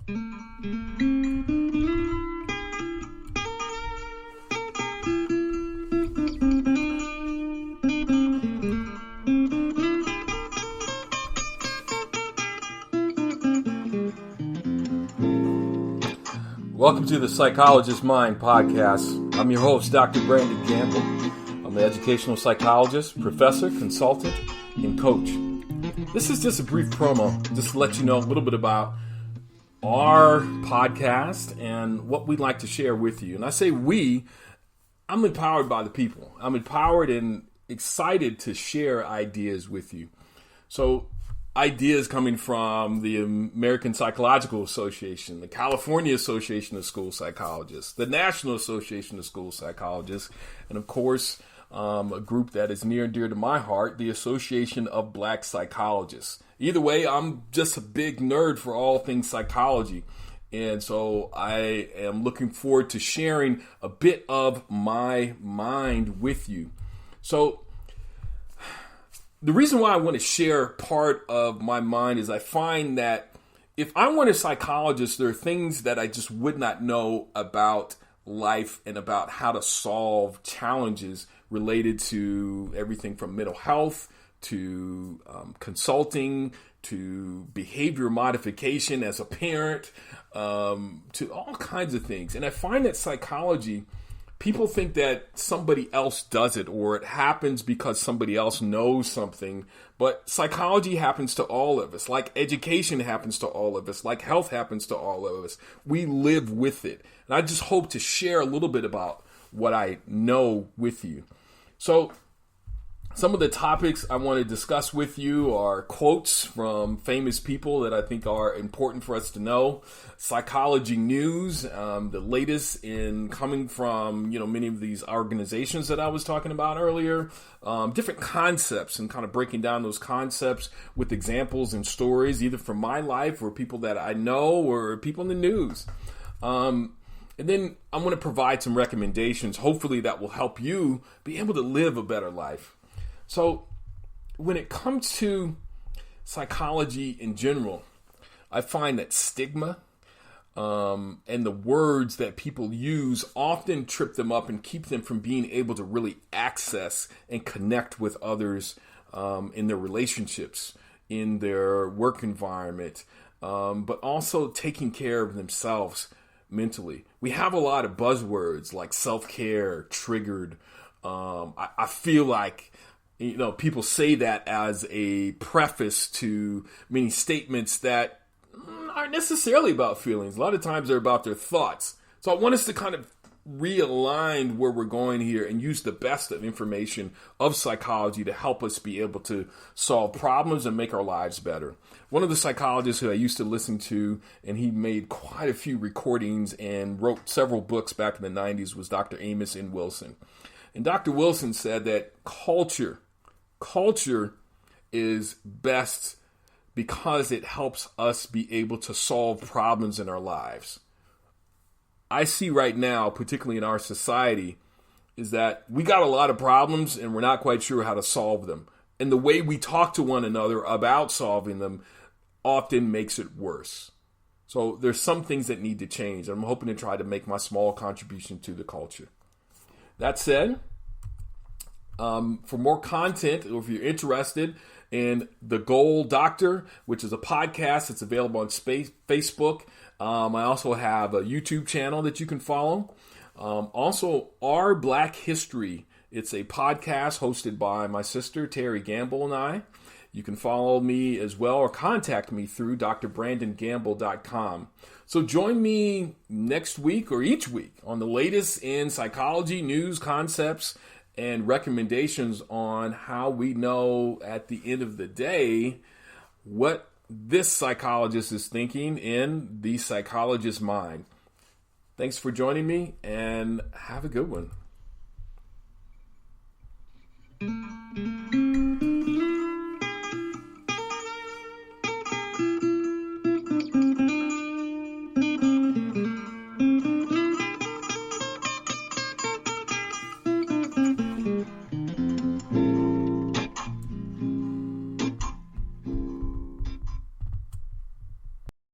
Welcome to the Psychologist Mind podcast. I'm your host, Dr. Brandon Gamble. I'm an educational psychologist, professor, consultant, and coach. This is just a brief promo, just to let you know a little bit about our podcast and what we'd like to share with you. And I say we, I'm empowered by the people. I'm empowered and excited to share ideas with you. So ideas coming from the American Psychological Association, the California Association of School Psychologists, the National Association of School Psychologists, and of course, a group that is near and dear to my heart, the Association of Black Psychologists. Either way, I'm just a big nerd for all things psychology. And so I am looking forward to sharing a bit of my mind with you. So the reason why I want to share part of my mind is I find that if I weren't a psychologist, there are things that I just would not know about life and about how to solve challenges related to everything from mental health to consulting to behavior modification as a parent, to all kinds of things. And I find that psychology, people think that somebody else does it or it happens because somebody else knows something, but psychology happens to all of us, like education happens to all of us, like health happens to all of us. We live with it. And I just hope to share a little bit about what I know with you. So some of the topics I want to discuss with you are quotes from famous people that I think are important for us to know, psychology news, the latest in coming from, many of these organizations that I was talking about earlier, different concepts and kind of breaking down those concepts with examples and stories, either from my life or people that I know or people in the news. And then I'm going to provide some recommendations, hopefully that will help you be able to live a better life. So when it comes to psychology in general, I find that stigma and the words that people use often trip them up and keep them from being able to really access and connect with others in their relationships, in their work environment, but also taking care of themselves mentally. We have a lot of buzzwords like self-care, triggered. I feel like people say that as a preface to many statements that aren't necessarily about feelings. A lot of times they're about their thoughts. So I want us to kind of realign where we're going here and use the best of information of psychology to help us be able to solve problems and make our lives better. One of the psychologists who I used to listen to, and he made quite a few recordings and wrote several books back in the 90s, was Dr. Amos N. Wilson. And Dr. Wilson said that culture is best because it helps us be able to solve problems in our lives. I see right now, particularly in our society, is that we got a lot of problems and we're not quite sure how to solve them. And the way we talk to one another about solving them often makes it worse. So there's some things that need to change. I'm hoping to try to make my small contribution to the culture. That said, for more content, or if you're interested in The Gold Doctor, which is a podcast that's available on Facebook, I also have a YouTube channel that you can follow. Also, Our Black History. It's a podcast hosted by my sister, Terry Gamble, and I. You can follow me as well or contact me through drbrandongamble.com. So join me next week or each week on the latest in psychology, news, concepts, and recommendations on how we know at the end of the day what this psychologist is thinking in the Psychologist's Mind. Thanks for joining me and have a good one.